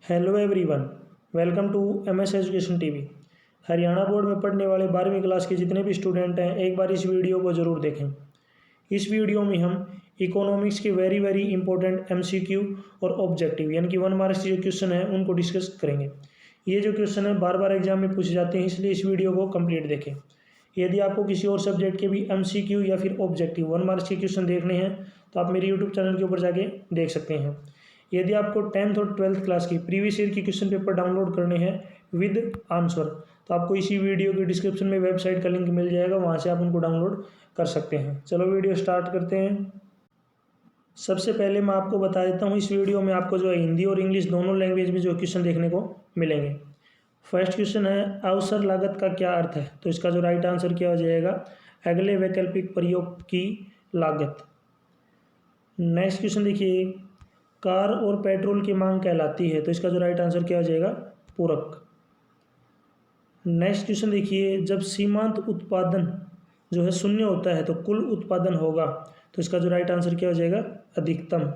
Hello everyone, welcome to MS education TV. Haryana board में पढ़ने वाले 12वीं क्लास के जितने भी स्टूडेंट हैं, एक बार इस वीडियो को ज़रूर देखें। इस वीडियो में हम इकोनॉमिक्स के वेरी इंपॉर्टेंट एमसीक्यू और ऑब्जेक्टिव यानी कि 1 मार्क्स के जो क्वेश्चन है उनको डिस्कस करेंगे। ये जो क्वेश्चन है बार बार एग्जाम में पूछे जाते हैं, इसलिए इस वीडियो को कंप्लीट देखें। यदि आपको किसी और सब्जेक्ट के भी एमसीक्यू या फिर ऑब्जेक्टिव 1 मार्क्स के क्वेश्चन देखने हैं तो आप मेरे यूट्यूब चैनल के ऊपर जाके देख सकते हैं। यदि आपको 10th और 12th क्लास की प्रीवियस ईयर की क्वेश्चन पेपर डाउनलोड करने हैं विद आंसर, तो आपको इसी वीडियो के डिस्क्रिप्शन में वेबसाइट का लिंक मिल जाएगा, वहाँ से आप उनको डाउनलोड कर सकते हैं। चलो वीडियो स्टार्ट करते हैं। सबसे पहले मैं आपको बता देता हूँ, इस वीडियो में आपको जो है हिंदी और इंग्लिश दोनों लैंग्वेज में जो क्वेश्चन देखने को मिलेंगे। फर्स्ट क्वेश्चन है अवसर लागत का क्या अर्थ है, तो इसका जो राइट आंसर क्या हो जाएगा, अगले वैकल्पिक प्रयोग की लागत। नेक्स्ट क्वेश्चन देखिए, कार और पेट्रोल की मांग कहलाती है, तो इसका जो राइट आंसर क्या हो जाएगा, पूरक। नेक्स्ट क्वेश्चन देखिए, जब सीमांत उत्पादन जो है शून्य होता है तो कुल उत्पादन होगा, तो इसका जो राइट आंसर क्या हो जाएगा, अधिकतम।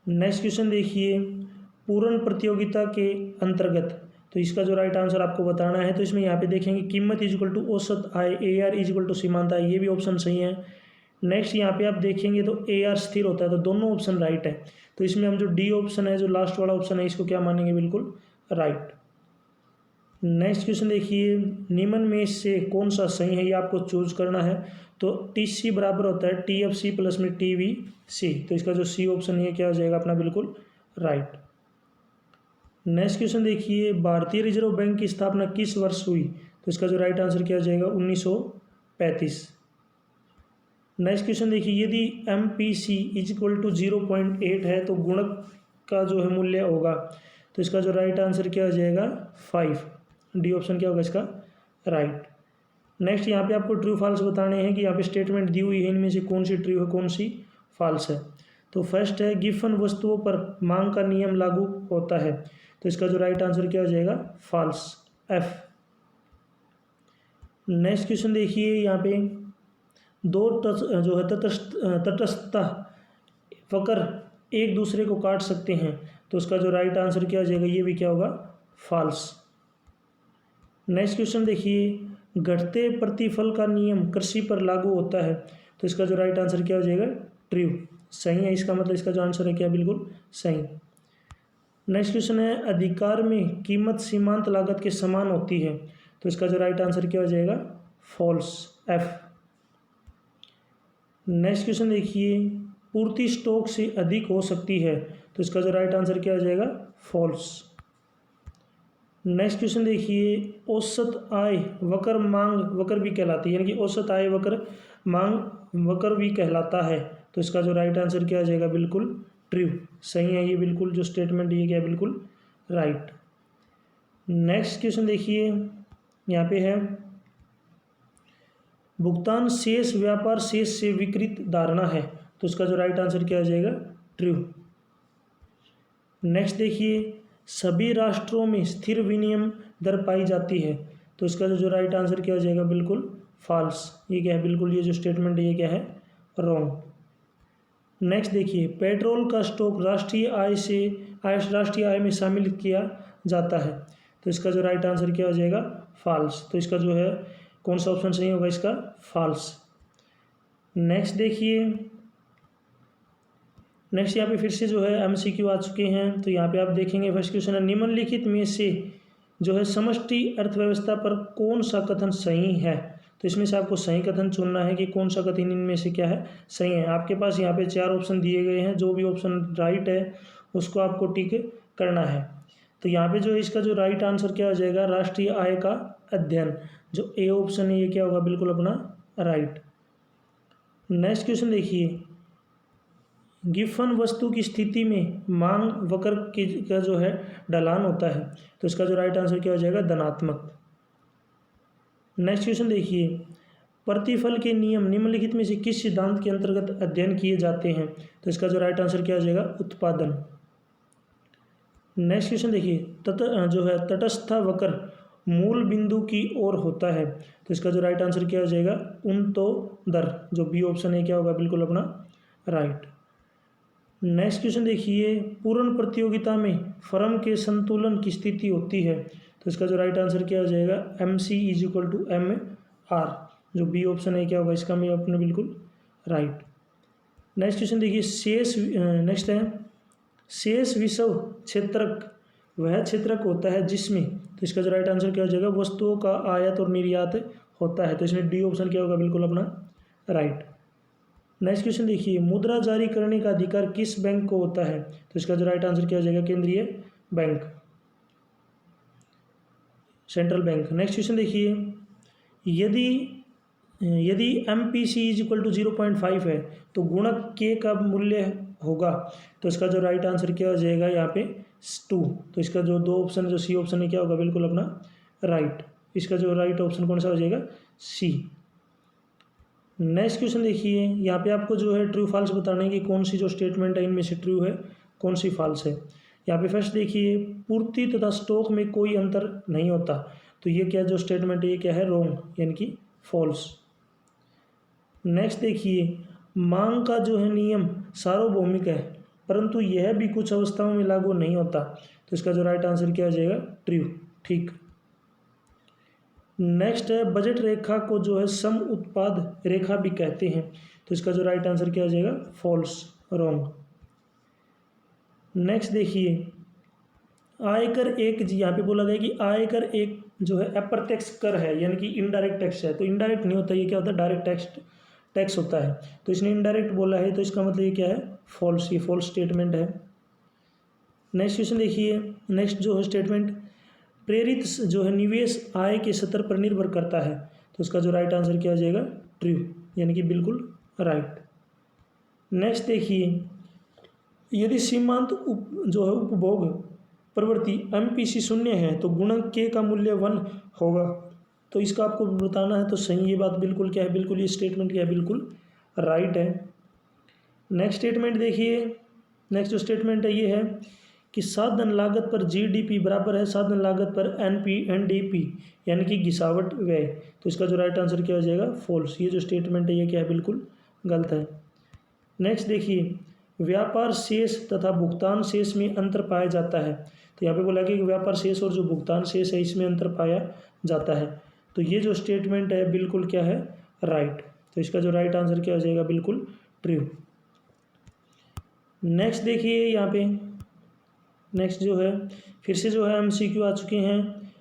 नेक्स्ट क्वेश्चन देखिए, पूर्ण प्रतियोगिता के अंतर्गत, तो इसका जो राइट आंसर आपको बताना है, तो इसमें यहाँ पे देखेंगे कीमत इक्वल टू औसत आय, AR इक्वल टू सीमांत आय, ये भी ऑप्शन सही है। नेक्स्ट यहाँ पे आप देखेंगे तो AR स्थिर होता है, तो दोनों ऑप्शन राइट है। तो इसमें हम जो डी ऑप्शन है, जो लास्ट वाला ऑप्शन है, इसको क्या मानेंगे, बिल्कुल राइट। नेक्स्ट क्वेश्चन देखिए, निम्न में से कौन सा सही है, ये आपको चूज करना है। तो TC बराबर होता है TFC प्लस में TVC, तो इसका जो सी ऑप्शन है क्या हो जाएगा अपना, बिल्कुल राइट। नेक्स्ट क्वेश्चन देखिए, भारतीय रिजर्व बैंक की स्थापना किस वर्ष हुई, तो इसका जो राइट आंसर क्या हो जाएगा, 1935। नेक्स्ट क्वेश्चन देखिए, यदि MPC इक्वल टू 0.8 है तो गुणक का जो है मूल्य होगा, तो इसका जो राइट आंसर क्या हो जाएगा, 5। डी ऑप्शन क्या होगा इसका, राइट। नेक्स्ट यहाँ पे आपको ट्रू फॉल्स बताने हैं कि यहाँ पे स्टेटमेंट दी हुई है, इनमें से कौन सी ट्रू है कौन सी फॉल्स है। तो फर्स्ट है गिवन वस्तुओं पर मांग का नियम लागू होता है, तो इसका जो राइट आंसर क्या हो जाएगा, फॉल्स, F। नेक्स्ट क्वेश्चन देखिए, यहाँ पे दो जो है तटस्थ वक्र एक दूसरे को काट सकते हैं, तो उसका जो राइट आंसर क्या हो जाएगा, ये भी क्या होगा, फॉल्स। नेक्स्ट क्वेश्चन देखिए, घटते प्रतिफल का नियम कृषि पर लागू होता है, तो इसका जो राइट आंसर क्या हो जाएगा, ट्रू, सही है। इसका मतलब इसका जो आंसर है क्या, बिल्कुल सही। नेक्स्ट क्वेश्चन है अधिकार में कीमत सीमांत लागत के समान होती है, तो इसका जो राइट आंसर क्या हो जाएगा, फॉल्स, F। नेक्स्ट क्वेश्चन देखिए, पूर्ति स्टॉक से अधिक हो सकती है, तो इसका जो राइट आंसर क्या हो जाएगा, फॉल्स। नेक्स्ट क्वेश्चन देखिए, औसत आय वक्र मांग वक्र भी कहलाती है, यानी कि औसत आय वक्र मांग वक्र भी कहलाता है, तो इसका जो राइट आंसर क्या हो जाएगा, बिल्कुल ट्रू, सही है। ये बिल्कुल जो स्टेटमेंट ये क्या है, बिल्कुल राइट। नेक्स्ट क्वेश्चन देखिए, यहाँ पे है भुगतान शेष व्यापार शेष से विकृत धारणा है, तो इसका जो राइट आंसर क्या हो जाएगा, ट्रू। नेक्स्ट देखिए, सभी राष्ट्रों में स्थिर विनिमय दर पाई जाती है, तो इसका जो राइट आंसर क्या हो जाएगा, बिल्कुल फॉल्स। ये क्या है, बिल्कुल ये जो स्टेटमेंट है ये क्या है, रॉन्ग। नेक्स्ट देखिए, पेट्रोल का स्टॉक राष्ट्रीय आय में शामिल किया जाता है, तो इसका जो राइट आंसर क्या हो जाएगा, फॉल्स। तो इसका जो है कौन सा ऑप्शन सही होगा, इसका फॉल्स। नेक्स्ट देखिए, नेक्स्ट यहाँ पे फिर से जो है MCQ आ चुके हैं, तो यहाँ पे आप देखेंगे फर्स्ट क्वेश्चन है निम्नलिखित में से जो है समष्टि अर्थव्यवस्था पर कौन सा कथन सही है, तो इसमें से आपको सही कथन चुनना है कि कौन सा कथन इनमें से क्या है, सही है। आपके पास यहाँ पे 4 ऑप्शन दिए गए हैं, जो भी ऑप्शन राइट है उसको आपको टिक करना है। तो यहाँ पे जो इसका जो राइट आंसर क्या हो जाएगा, राष्ट्रीय आय का अध्ययन, जो A ऑप्शन है ये क्या होगा, बिल्कुल अपना राइट। नेक्स्ट क्वेश्चन देखिए, गिवन वस्तु की स्थिति में मांग वक्र का जो है ढलान होता है, तो इसका जो राइट आंसर क्या हो जाएगा, धनात्मक। नेक्स्ट क्वेश्चन देखिए, प्रतिफल के नियम निम्नलिखित में से किस सिद्धांत के अंतर्गत अध्ययन किए जाते हैं, तो इसका जो राइट आंसर क्या हो जाएगा, उत्पादन। नेक्स्ट क्वेश्चन देखिए, जो है तटस्थ वक्र मूल बिंदु की ओर होता है, तो इसका जो राइट आंसर क्या हो जाएगा, उन तो दर, जो B ऑप्शन है क्या होगा, बिल्कुल अपना राइट। नेक्स्ट क्वेश्चन देखिए, पूर्ण प्रतियोगिता में फर्म के संतुलन की स्थिति होती है, तो इसका जो राइट आंसर क्या हो जाएगा, MC is equal to MR। जो बी ऑप्शन है क्या होगा इसका, में अपने बिल्कुल राइट। नेक्स्ट क्वेश्चन देखिए, नेक्स्ट है शेष विषव क्षेत्रक वह क्षेत्रक होता है जिसमें, तो इसका जो राइट आंसर क्या हो जाएगा, वस्तुओं का आयात और निर्यात होता है, तो इसमें डी ऑप्शन क्या होगा बिल्कुल अपना राइट। नेक्स्ट क्वेश्चन देखिए, मुद्रा जारी करने का अधिकार किस बैंक को होता है, तो इसका जो राइट आंसर क्या हो जाएगा, केंद्रीय bank, central bank. Next question देखिए, यदि MPC इज इक्वल टू 0.5 है तो गुणक के का मूल्य होगा, तो इसका जो राइट आंसर क्या हो जाएगा यहाँ पे 2। तो इसका जो दो ऑप्शन, जो सी ऑप्शन है क्या होगा बिल्कुल अपना राइट। इसका जो राइट ऑप्शन कौन सा हो जाएगा, सी। नेक्स्ट क्वेश्चन देखिए, यहाँ पे आपको जो है ट्रू फॉल्स बताना है कि कौन सी जो स्टेटमेंट है इनमें से ट्रू है, कौन सी फॉल्स है। यहाँ पे फर्स्ट देखिए, पूर्ति तथा स्टॉक में कोई अंतर नहीं होता, तो ये क्या जो स्टेटमेंट है ये क्या है, रॉन्ग, यानी कि फॉल्स। नेक्स्ट देखिए, मांग का जो है नियम सार्वभौमिक है परंतु यह भी कुछ अवस्थाओं में लागू नहीं होता, तो इसका जो राइट आंसर क्या हो जाएगा, ट्रू, ठीक। नेक्स्ट है, बजट रेखा को जो है सम उत्पाद रेखा भी कहते हैं, तो इसका जो राइट आंसर क्या हो जाएगा, फॉल्स, रॉन्ग। नेक्स्ट देखिए, आयकर एक, यहाँ पे बोला गया कि आयकर एक जो है अप्रत्यक्ष कर है, यानी कि इनडायरेक्ट टैक्स है, तो इनडायरेक्ट नहीं होता, ये क्या होता है, डायरेक्ट टैक्स होता है, तो इसने इनडायरेक्ट बोला है, तो इसका मतलब ये क्या है, फॉल्स, ये फॉल्स स्टेटमेंट है। नेक्स्ट क्वेश्चन देखिए, नेक्स्ट जो है स्टेटमेंट, प्रेरित जो है निवेश आय के स्तर पर निर्भर करता है, तो उसका जो राइट आंसर क्या हो जाएगा, ट्रू, यानी कि बिल्कुल राइट। नेक्स्ट देखिए, यदि सीमांत जो है उपभोग प्रवृत्ति MPC 0 है तो गुणक के का मूल्य 1 होगा, तो इसका आपको बताना है, तो सही ये बात बिल्कुल क्या है, बिल्कुल ये स्टेटमेंट क्या है, बिल्कुल राइट है। नेक्स्ट स्टेटमेंट देखिए, नेक्स्ट जो स्टेटमेंट है ये है कि साधन लागत पर GDP बराबर है साधन लागत पर NDP, यानी कि घिसावट व्यय, तो इसका जो राइट आंसर क्या हो जाएगा, फॉल्स। ये जो स्टेटमेंट है ये क्या है, बिल्कुल गलत है। नेक्स्ट देखिए, व्यापार शेष तथा भुगतान शेष में अंतर पाया जाता है, तो यहाँ पे बोला कि व्यापार शेष और जो भुगतान शेष है इसमें अंतर पाया जाता है, तो ये जो स्टेटमेंट है बिल्कुल क्या है, राइट, तो इसका जो राइट आंसर क्या हो जाएगा, बिल्कुल ट्रू। नेक्स्ट देखिए, यहाँ पे नेक्स्ट जो है फिर से जो है MCQ आ चुके हैं।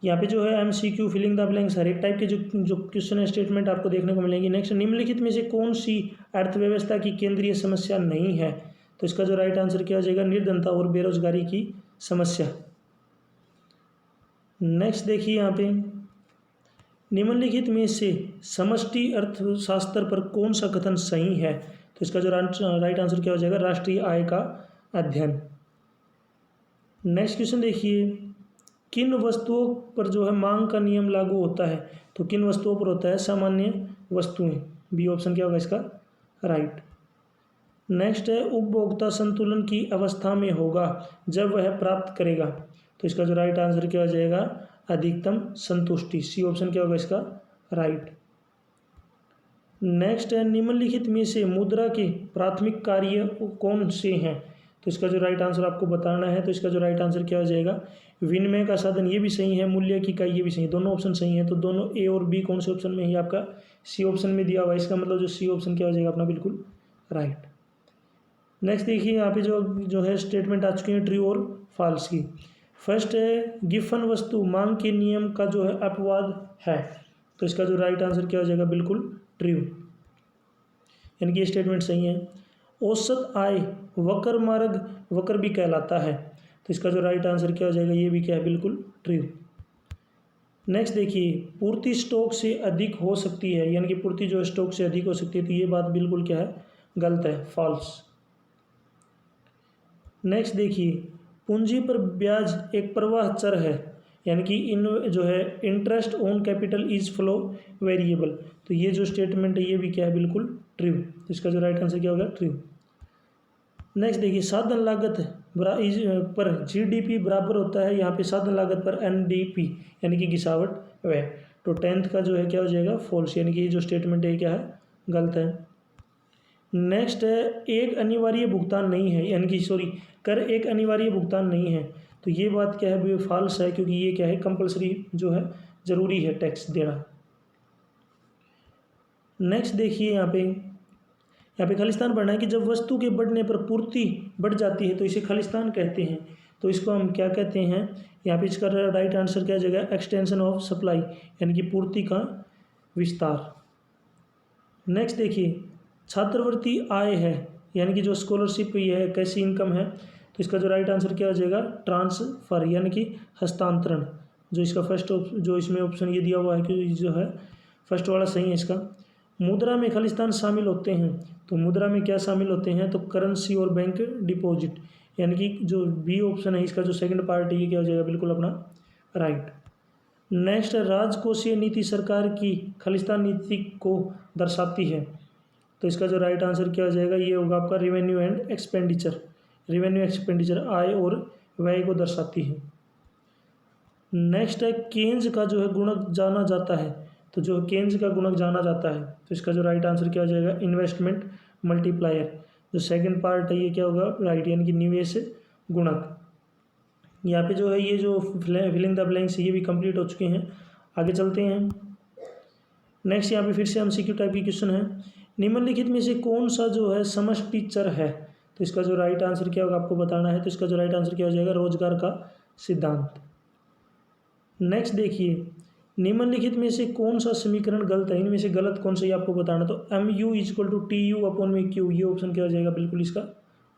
यहाँ पे जो है MCQ फिलिंग द ब्लैंक्स, हर एक टाइप के जो क्वेश्चन है स्टेटमेंट आपको देखने को मिलेंगे। नेक्स्ट, निम्नलिखित में से कौन सी अर्थव्यवस्था की केंद्रीय समस्या नहीं है, तो इसका जो राइट आंसर क्या हो जाएगा, निर्धनता और बेरोजगारी की समस्या। नेक्स्ट देखिए, यहाँ पे निम्नलिखित में से समष्टि अर्थशास्त्र पर कौन सा कथन सही है, तो इसका जो राइट आंसर क्या हो जाएगा, राष्ट्रीय आय का अध्ययन। नेक्स्ट क्वेश्चन देखिए, किन वस्तुओं पर जो है मांग का नियम लागू होता है, तो किन वस्तुओं पर होता है, सामान्य वस्तुएं, बी ऑप्शन क्या होगा इसका राइट। नेक्स्ट है, उपभोक्ता संतुलन की अवस्था में होगा जब वह प्राप्त करेगा, तो इसका जो राइट आंसर क्या हो जाएगा, अधिकतम संतुष्टि, सी ऑप्शन क्या होगा इसका राइट। नेक्स्ट है, निम्नलिखित में से मुद्रा के प्राथमिक कार्य कौन से हैं, तो इसका जो राइट आंसर आपको बताना है, तो इसका जो राइट आंसर क्या हो जाएगा, विनिमय का साधन, ये भी सही है, मूल्य की इकाई ये भी सही है, दोनों ऑप्शन सही है, तो दोनों ए और बी कौन से ऑप्शन में है, आपका सी ऑप्शन में दिया हुआ है, इसका मतलब जो सी ऑप्शन क्या हो जाएगा अपना बिल्कुल राइट। नेक्स्ट देखिए, यहाँ पे जो है स्टेटमेंट आ चुके हैं ट्रू और फॉल्स की। फर्स्ट है, गिफन वस्तु मांग के नियम का जो है अपवाद है, तो इसका जो राइट आंसर क्या हो जाएगा, बिल्कुल ट्रू, यानी कि ये स्टेटमेंट सही है। औसत आय वक्र मार्ग वक्र भी कहलाता है, तो इसका जो राइट आंसर क्या हो जाएगा, ये भी क्या है, बिल्कुल ट्रू। नेक्स्ट देखिए, पूर्ति स्टॉक से अधिक हो सकती है, यानी कि पूर्ति जो है स्टॉक से अधिक हो सकती है, तो ये बात बिल्कुल क्या है, गलत है, फॉल्स। नेक्स्ट देखिए, पूंजी पर ब्याज एक प्रवाह चर है, यानी कि इन जो है interest on capital is flow variable, तो ये जो स्टेटमेंट है ये भी क्या है, बिल्कुल ट्रू, इसका जो राइट आंसर क्या होगा, ट्रू। नेक्स्ट देखिए, साधन लागत पर GDP बराबर होता है, यहाँ पे साधन लागत पर NDP, यानी कि घिसावट व्यय, तो 10th का जो है क्या हो जाएगा, फॉल्स, यानी कि ये जो स्टेटमेंट है क्या है, गलत है। नेक्स्ट है एक अनिवार्य भुगतान नहीं है, यानी कि कर एक अनिवार्य भुगतान नहीं है। तो ये बात क्या है, फॉल्स है, क्योंकि ये क्या है, कंपलसरी जो है, ज़रूरी है टैक्स देना। नेक्स्ट देखिए यहाँ पे खालिस्तान बढ़ना है कि जब वस्तु के बढ़ने पर पूर्ति बढ़ जाती है तो इसे खालिस्तान कहते हैं। तो इसको हम क्या कहते हैं, यहाँ पे इसका राइट आंसर क्या जाएगा, एक्सटेंशन ऑफ सप्लाई, यानी कि पूर्ति का विस्तार। नेक्स्ट देखिए छात्रवृत्ति आय है, यानी कि जो स्कॉलरशिप ये है, कैसी इनकम है। तो इसका जो राइट आंसर क्या हो जाएगा, ट्रांसफ़र, यानी कि हस्तांतरण। जो इसका जो इसमें ऑप्शन ये दिया हुआ है कि जो है फर्स्ट वाला सही है इसका। मुद्रा में खालिस्तान शामिल होते हैं, तो मुद्रा में क्या शामिल होते हैं, तो करेंसी और बैंक डिपॉजिट, यानी कि जो बी ऑप्शन है इसका जो सेकंड पार्ट है ये क्या हो जाएगा, बिल्कुल अपना राइट। नेक्स्ट राजकोषीय नीति सरकार की खालिस्तान नीति को दर्शाती है। तो इसका जो राइट आंसर क्या हो जाएगा, ये होगा आपका revenue and expenditure. Revenue expenditure आय और व्यय को दर्शाती है। नेक्स्ट है केन्ज का जो है गुणक जाना जाता है। तो जो केन्ज का गुणक जाना जाता है, तो इसका जो राइट आंसर क्या हो जाएगा, इन्वेस्टमेंट मल्टीप्लायर। जो सेकंड पार्ट है ये क्या होगा, राइट, यानी कि निवेश गुणक। यहाँ पे जो है ये जो फिलिंग द ब्लैंक्स ये भी कंप्लीट हो चुके हैं। आगे चलते हैं। नेक्स्ट यहाँ पे फिर से एमसीक्यू टाइप की क्वेश्चन है, निम्नलिखित में से कौन सा जो है समष्टि चर है। तो इसका जो राइट आंसर क्या होगा आपको बताना है। तो इसका जो राइट आंसर क्या हो जाएगा, रोजगार का सिद्धांत। नेक्स्ट देखिए निम्नलिखित में से कौन सा समीकरण गलत है, इनमें से गलत कौन सा ये आपको बताना। तो MU = TU अपॉन में Q, ये ऑप्शन क्या हो जाएगा, बिल्कुल इसका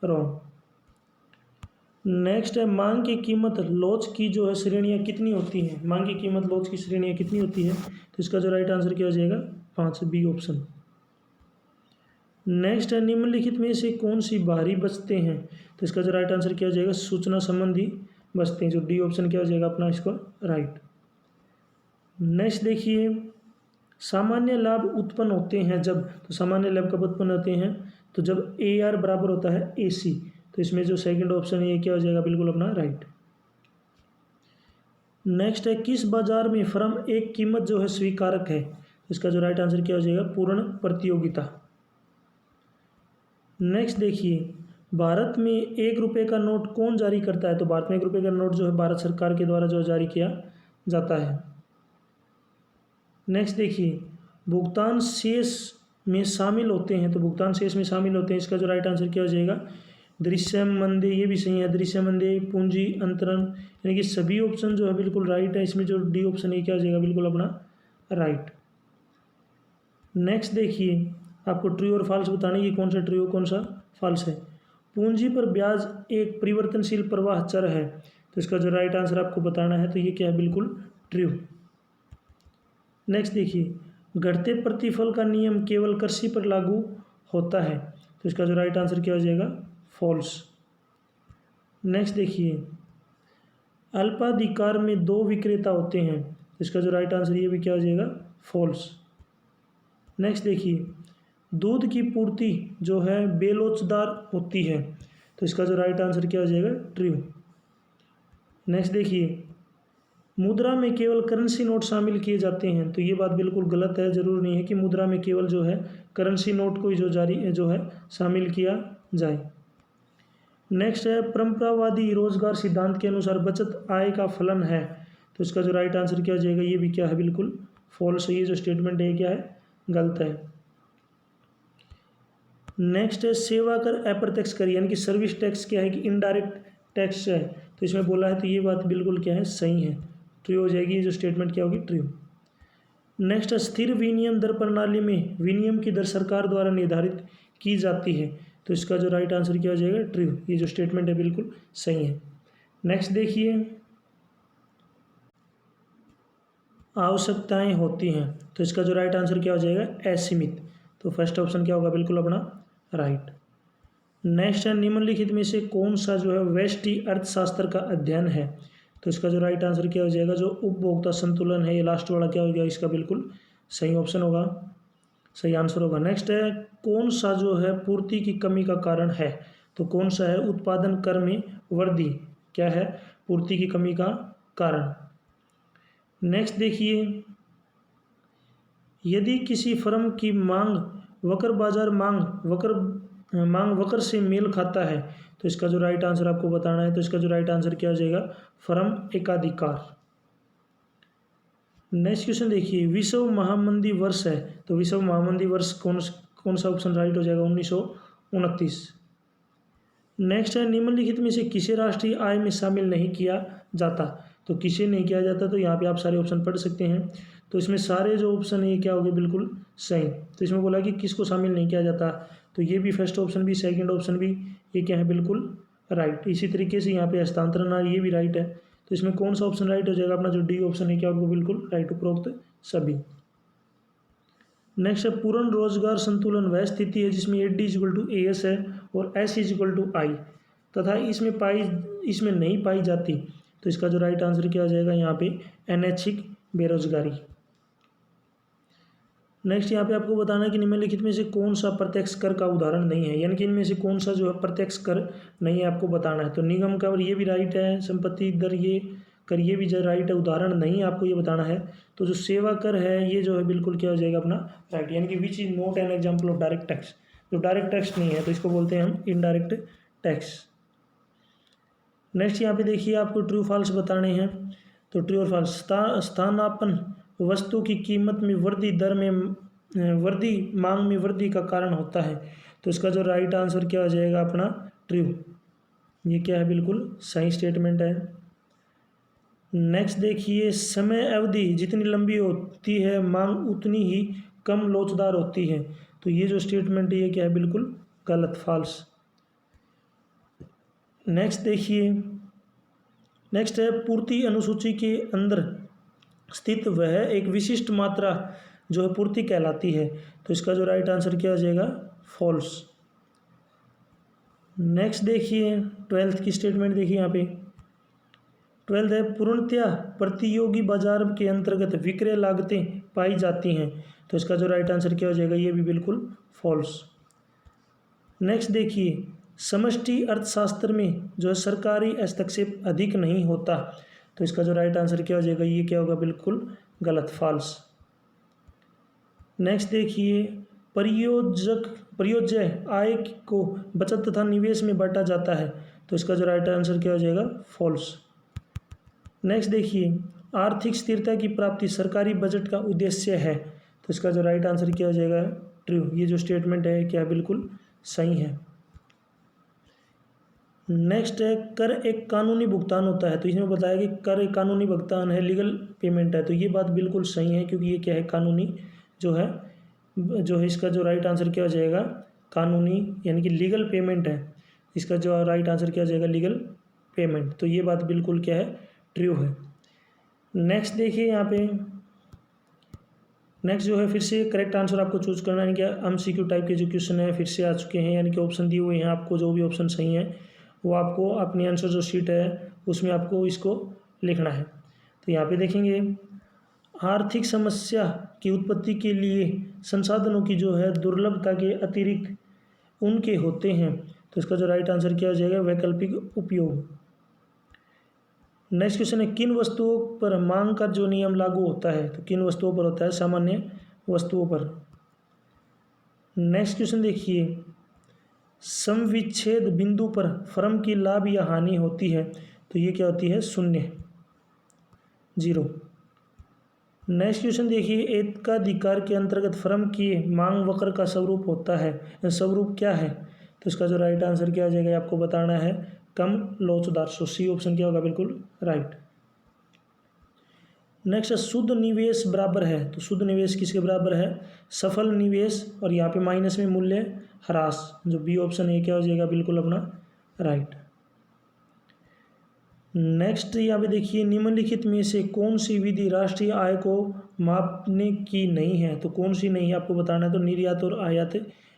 रॉन्ग। नेक्स्ट है मांग की कीमत लॉज की जो है श्रेणियाँ कितनी होती हैं। मांग की कीमत लॉज की श्रेणियाँ कितनी होती है। तो इसका जो राइट आंसर क्या हो जाएगा, 5, बी ऑप्शन। नेक्स्ट है निम्नलिखित में से कौन सी बाहरी बचतें हैं। तो इसका जो राइट आंसर क्या हो जाएगा, सूचना संबंधी बचतें, जो डी ऑप्शन क्या हो जाएगा अपना इसको राइट। नेक्स्ट देखिए सामान्य लाभ उत्पन्न होते हैं जब, तो सामान्य लाभ कब उत्पन्न होते हैं, तो जब AR बराबर होता है AC। तो इसमें जो सेकंड ऑप्शन है ये क्या हो जाएगा, बिल्कुल अपना राइट। नेक्स्ट है किस बाजार में फर्म एक कीमत जो है स्वीकारक है। तो इसका जो राइट आंसर क्या हो जाएगा, पूर्ण प्रतियोगिता। नेक्स्ट देखिए भारत में 1 रुपये का नोट कौन जारी करता है। तो भारत में 1 रुपये का नोट जो है भारत सरकार के द्वारा जो जारी किया जाता है। नेक्स्ट देखिए भुगतान शेष में शामिल होते हैं। तो भुगतान शेष में शामिल होते हैं, इसका जो राइट आंसर क्या हो जाएगा, दृश्यमंदे, ये भी सही है, दृश्यमंदे, पूंजी अंतरण, यानी कि सभी ऑप्शन जो है बिल्कुल राइट है। इसमें जो डी ऑप्शन है क्या हो जाएगा, बिल्कुल अपना राइट। नेक्स्ट देखिए आपको ट्रू और फॉल्स बताना है कि कौन सा ट्रू कौन सा फॉल्स है। पूंजी पर ब्याज एक परिवर्तनशील प्रवाह चर है। तो इसका जो राइट आंसर आपको बताना है, तो ये क्या है, बिल्कुल ट्रू। नेक्स्ट देखिए घटते प्रतिफल का नियम केवल कृषि पर लागू होता है। तो इसका जो राइट आंसर क्या हो जाएगा, फॉल्स। नेक्स्ट देखिए अल्पाधिकार में 2 विक्रेता होते हैं। तो इसका जो राइट आंसर ये भी क्या हो जाएगा, फॉल्स। नेक्स्ट देखिए दूध की पूर्ति जो है बेलोचदार होती है। तो इसका जो राइट आंसर क्या हो जाएगा, ट्रू। नेक्स्ट देखिए मुद्रा में केवल करेंसी नोट शामिल किए जाते हैं। तो ये बात बिल्कुल गलत है, ज़रूर नहीं है कि मुद्रा में केवल जो है करेंसी नोट को जो है शामिल किया जाए। नेक्स्ट है परंपरावादी रोजगार सिद्धांत के अनुसार बचत आय का फलन है। तो इसका जो राइट आंसर क्या हो जाएगा, ये भी क्या है, बिल्कुल फॉल्स। ये जो स्टेटमेंट है क्या है, गलत है। नेक्स्ट है सेवा कर अप्रत्यक्ष कर, यानी कि सर्विस टैक्स क्या है कि इनडायरेक्ट टैक्स है। तो इसमें बोला है, तो ये बात बिल्कुल क्या है, सही है, ट्रू हो जाएगी। ये जो स्टेटमेंट क्या होगी, ट्रू। नेक्स्ट है स्थिर विनिमय दर प्रणाली में विनिमय की दर सरकार द्वारा निर्धारित की जाती है। तो इसका जो राइट आंसर क्या हो जाएगा, ट्रू। ये जो स्टेटमेंट है बिल्कुल सही है। नेक्स्ट देखिए आवश्यकताएं होती हैं। तो इसका जो राइट आंसर क्या हो जाएगा, असीमित। तो फर्स्ट ऑप्शन क्या होगा, बिल्कुल अपना राइट। नेक्स्ट है निम्नलिखित में से कौन सा जो है व्यष्टि अर्थशास्त्र का अध्ययन है। तो इसका जो राइट आंसर क्या हो जाएगा, जो उपभोक्ता संतुलन है, ये लास्ट वाला क्या हो गया, इसका बिल्कुल सही ऑप्शन होगा, सही आंसर होगा। नेक्स्ट है कौन सा जो है पूर्ति की कमी का कारण है। तो कौन सा है उत्पादन कर में वृद्धि क्या है, पूर्ति की कमी का कारण। नेक्स्ट देखिए यदि किसी फर्म की मांग वक्र बाजार मांग वक्र से मेल खाता है, तो इसका जो राइट आंसर आपको बताना है, तो इसका जो राइट आंसर क्या हो जाएगा, फर्म एकाधिकार। नेक्स्ट क्वेश्चन देखिए, विश्व महामंदी वर्ष है, तो विश्व महामंदी वर्ष कौन सा ऑप्शन राइट हो जाएगा, 1929। नेक्स्ट है, निम्नलिखित में से किसे राष्ट्रीय आय में शामिल नहीं किया जाता, तो किसे नहीं किया जाता, तो यहाँ पे आप सारे ऑप्शन पढ़ सकते हैं। तो इसमें सारे जो ऑप्शन है ये क्या हो गए, बिल्कुल सही। तो इसमें बोला कि किसको शामिल नहीं किया जाता, तो ये भी फर्स्ट ऑप्शन भी, सेकंड ऑप्शन भी, ये क्या है, बिल्कुल राइट। इसी तरीके से यहाँ पे हस्तांतरण, ये भी राइट है। तो इसमें कौन सा ऑप्शन राइट हो जाएगा, अपना जो डी ऑप्शन है क्या होगा, बिल्कुल राइट, उपरोक्त सभी। नेक्स्ट है, पूर्ण रोजगार संतुलन वह स्थिति है जिसमें AD=AS है और S=I तथा इसमें नहीं पाई जाती, तो इसका जो राइट आंसर क्या हो जाएगा, यहाँ पे अनैच्छिक बेरोजगारी। नेक्स्ट यहाँ पे आपको बताना है कि निम्नलिखित में से कौन सा प्रत्यक्ष कर का उदाहरण नहीं है, यानी कि इनमें से कौन सा जो है प्रत्यक्ष कर नहीं है, आपको बताना है। तो निगम कर ये भी राइट है, संपत्ति दर ये कर ये भी राइट है, उदाहरण नहीं है, आपको ये बताना है। तो जो सेवा कर है ये जो है बिल्कुल क्या हो जाएगा अपना राइट, यानी कि which is not an example of direct tax, जो डायरेक्ट टैक्स नहीं है तो इसको बोलते हैं हम इनडायरेक्ट टैक्स। नेक्स्ट यहाँ पे देखिए, आपको ट्रू फॉल्स बताने हैं, तो ट्रू और फॉल्स। स्थानापन्न वस्तु की कीमत में वृद्धि मांग में वृद्धि का कारण होता है, तो इसका जो राइट आंसर क्या हो जाएगा, अपना ट्रू। ये क्या है, बिल्कुल सही स्टेटमेंट है। नेक्स्ट देखिए, समय अवधि जितनी लंबी होती है मांग उतनी ही कम लोचदार होती है, तो ये जो स्टेटमेंट है ये क्या है, बिल्कुल गलत, फॉल्स। नेक्स्ट देखिए, नेक्स्ट है, पूर्ति अनुसूची के अंदर स्थित वह एक विशिष्ट मात्रा जो है पूर्ति कहलाती है, तो इसका जो राइट आंसर क्या हो जाएगा, फॉल्स। नेक्स्ट देखिए, 12th की स्टेटमेंट देखिए यहाँ पे, 12th है, पूर्णतया प्रतियोगी बाजार के अंतर्गत विक्रय लागतें पाई जाती हैं, तो इसका जो राइट आंसर क्या हो जाएगा, ये भी बिल्कुल फॉल्स। नेक्स्ट देखिए, समष्टि अर्थशास्त्र में जो है सरकारी हस्तक्षेप अधिक नहीं होता, तो इसका जो राइट आंसर क्या हो जाएगा, ये क्या होगा, बिल्कुल गलत, फॉल्स। नेक्स्ट देखिए, परियोज्य आय को बचत तथा निवेश में बांटा जाता है, तो इसका जो राइट आंसर क्या हो जाएगा, फॉल्स। नेक्स्ट देखिए, आर्थिक स्थिरता की प्राप्ति सरकारी बजट का उद्देश्य है, तो इसका जो राइट आंसर क्या हो जाएगा, ट्रू। ये जो स्टेटमेंट है क्या बिल्कुल सही है। नेक्स्ट है, कर एक कानूनी भुगतान होता है, तो इसमें बताया कि कर एक कानूनी भुगतान है, लीगल पेमेंट है, तो ये बात बिल्कुल सही है, क्योंकि ये क्या है, कानूनी जो है इसका जो राइट आंसर क्या हो जाएगा, कानूनी यानी कि लीगल पेमेंट है, इसका जो राइट आंसर क्या हो जाएगा, लीगल पेमेंट, तो ये बात बिल्कुल क्या है, ट्रू है। नेक्स्ट देखिए यहाँ पे, नेक्स्ट जो है फिर से करेक्ट आंसर आपको चूज करना है, यानी कि MCQ टाइप के जो क्वेश्चन है फिर से आ चुके हैं, यानी कि ऑप्शन दिए हुए हैं आपको, जो भी ऑप्शन सही है वो आपको अपनी आंसर जो शीट है उसमें आपको इसको लिखना है। तो यहाँ पे देखेंगे, आर्थिक समस्या की उत्पत्ति के लिए संसाधनों की जो है दुर्लभता के अतिरिक्त उनके होते हैं, तो इसका जो राइट आंसर क्या हो जाएगा, वैकल्पिक उपयोग। नेक्स्ट क्वेश्चन है, किन वस्तुओं पर मांग का जो नियम लागू होता है, तो किन वस्तुओं पर होता है, सामान्य वस्तुओं पर। नेक्स्ट क्वेश्चन देखिए, समविच्छेद बिंदु पर फर्म की लाभ या हानि होती है, तो ये क्या होती है, 0, 0। नेक्स्ट क्वेश्चन देखिए, एकाधिकार के अंतर्गत फर्म की मांग वक्र का स्वरूप होता है, स्वरूप क्या है, तो इसका जो राइट आंसर क्या हो जाएगा, आपको बताना है, कम लोचदार, सो सी ऑप्शन क्या होगा, बिल्कुल राइट। नेक्स्ट, शुद्ध निवेश बराबर है, तो शुद्ध निवेश किसके बराबर है, सफल निवेश, और यहाँ पे माइनस में मूल्य ह्रास, जो बी ऑप्शन है क्या हो जाएगा, बिल्कुल अपना राइट। नेक्स्ट यहाँ पे देखिए, निम्नलिखित में से कौन सी विधि राष्ट्रीय आय को मापने की नहीं है, तो कौन सी नहीं है आपको बताना है, तो निर्यात और आयात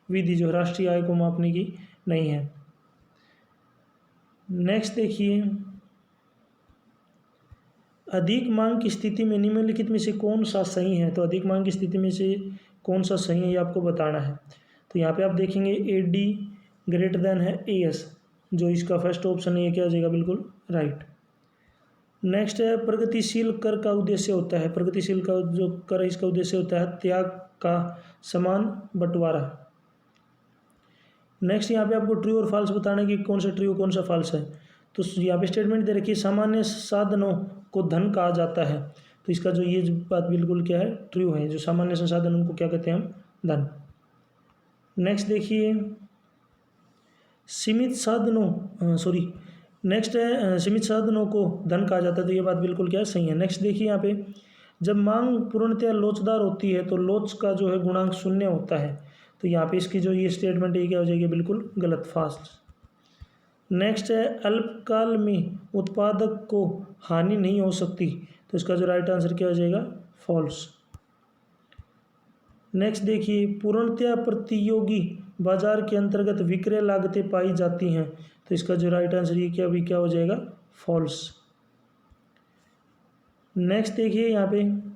विधि जो राष्ट्रीय आय को मापने की नहीं है। नेक्स्ट देखिए, अधिक मांग की स्थिति में निम्नलिखित में से कौन सा सही है, तो अधिक मांग की स्थिति में से कौन सा सही है ये आपको बताना है। तो यहाँ पे आप देखेंगे AD है AS, जो इसका फर्स्ट ऑप्शन है ये क्या हो जाएगा, बिल्कुल राइट। नेक्स्ट है, प्रगतिशील कर का उद्देश्य होता है, प्रगतिशील का जो कर इसका उद्देश्य होता है त्याग का समान बंटवारा। नेक्स्ट यहाँ पे आपको ट्रू और फॉल्स बताना है कि कौन सा ट्रू कौन सा फॉल्स है। तो यहाँ पे स्टेटमेंट दे रखी है, सामान्य साधनों को धन कहा जाता है। तो इसका जो ये बात बिल्कुल क्या है, ट्रू है। जो सामान्य संसाधन उनको क्या कहते हैं हम, धन। नेक्स्ट देखिए, सीमित साधनों नेक्स्ट है सीमित साधनों को धन कहा जाता है। तो ये बात बिल्कुल क्या है, सही है। नेक्स्ट देखिए यहाँ पे, जब मांग पूर्णतया लोचदार होती है तो लोच का जो है गुणांक 0 होता है। तो यहाँ पे इसकी जो ये स्टेटमेंट है क्या हो जाएगी, बिल्कुल गलत, फास्ट। नेक्स्ट है, अल्पकाल में उत्पादक को हानि नहीं हो सकती। तो इसका जो राइट आंसर क्या हो जाएगा, फॉल्स। नेक्स्ट देखिए, पूर्णतया प्रतियोगी बाजार के अंतर्गत विक्रय लागतें पाई जाती हैं। तो इसका जो राइट आंसर ये क्या हो जाएगा, फॉल्स। नेक्स्ट देखिए यहाँ पे,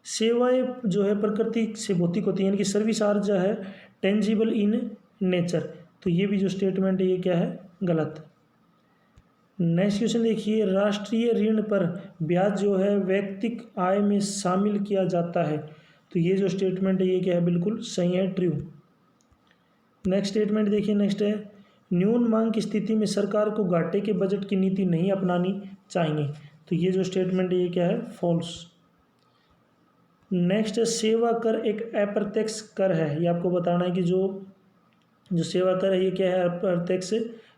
सेवाएं जो है प्रकृति से भौतिक होती है, यानी कि सर्विस आर जो है टेंजिबल इन नेचर। तो ये भी जो स्टेटमेंट है ये क्या है, गलत। नेक्स्ट क्वेश्चन देखिए, राष्ट्रीय ऋण पर ब्याज जो है वैयक्तिक आय में शामिल किया जाता है। तो ये जो स्टेटमेंट है ये क्या है, बिल्कुल सही है, ट्रू। नेक्स्ट स्टेटमेंट देखिए, नेक्स्ट है, न्यून मांग की स्थिति में सरकार को घाटे के बजट की नीति नहीं अपनानी चाहिए। तो ये जो स्टेटमेंट है ये क्या है, फॉल्स। नेक्स्ट है, सेवा कर एक अप्रत्यक्ष कर है। ये आपको बताना है कि जो सेवा कर है ये क्या है, अप्रत्यक्ष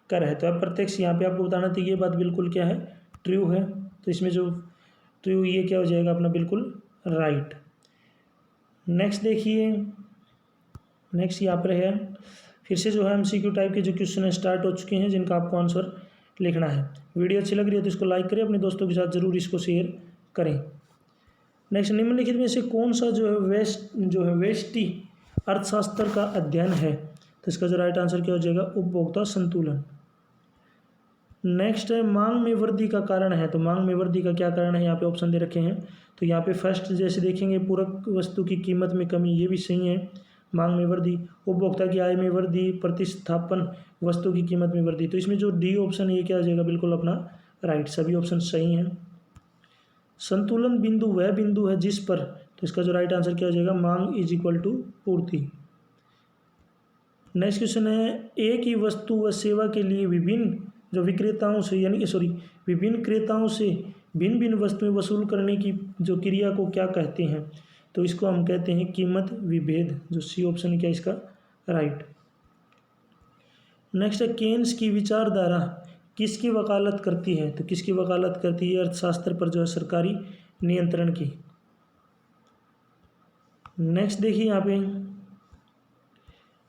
कर है। तो अप्रत्यक्ष यहाँ पे आपको बताना था, ये बात बिल्कुल क्या है, ट्रू है। तो इसमें जो ट्रू ये क्या हो जाएगा अपना, बिल्कुल राइट। नेक्स्ट देखिए, नेक्स्ट यहाँ पर है, फिर से जो है MCQ टाइप के जो क्वेश्चन स्टार्ट हो चुके हैं जिनका आपको आंसर लिखना है। वीडियो अच्छी लग रही है तो इसको लाइक करें, अपने दोस्तों के साथ जरूर इसको शेयर करें। नेक्स्ट, निम्नलिखित में से कौन सा जो है व्यष्टि अर्थशास्त्र का अध्ययन है। तो इसका जो राइट आंसर क्या हो जाएगा, उपभोक्ता संतुलन। नेक्स्ट है, मांग में वृद्धि का कारण है। तो मांग में वृद्धि का क्या कारण है, यहाँ पे ऑप्शन दे रखे हैं। तो यहाँ पे फर्स्ट जैसे देखेंगे, पूरक वस्तु की कीमत में कमी, ये भी सही है, मांग में वृद्धि। उपभोक्ता की आय में वृद्धि, प्रतिस्थापन वस्तु की कीमत में वृद्धि। तो इसमें जो डी ऑप्शन है ये क्या हो जाएगा, बिल्कुल अपना राइट, सभी ऑप्शन सही हैं। संतुलन बिंदु वह बिंदु है जिस पर, तो इसका जो राइट आंसर क्या हो जाएगा, मांग इज इक्वल टू पूर्ति। नेक्स्ट क्वेश्चन है, एक ही वस्तु व सेवा के लिए विभिन्न क्रेताओं से भिन्न भिन्न वस्तुएं वसूल करने की जो क्रिया को क्या कहते हैं। तो इसको हम कहते हैं कीमत विभेद। जो सी ऑप्शन क्या इसका राइट। नेक्स्ट है, केन्स की विचारधारा किसकी वकालत करती है। तो किसकी वकालत करती है, अर्थशास्त्र पर जो है सरकारी नियंत्रण की। नेक्स्ट देखिए यहाँ पे,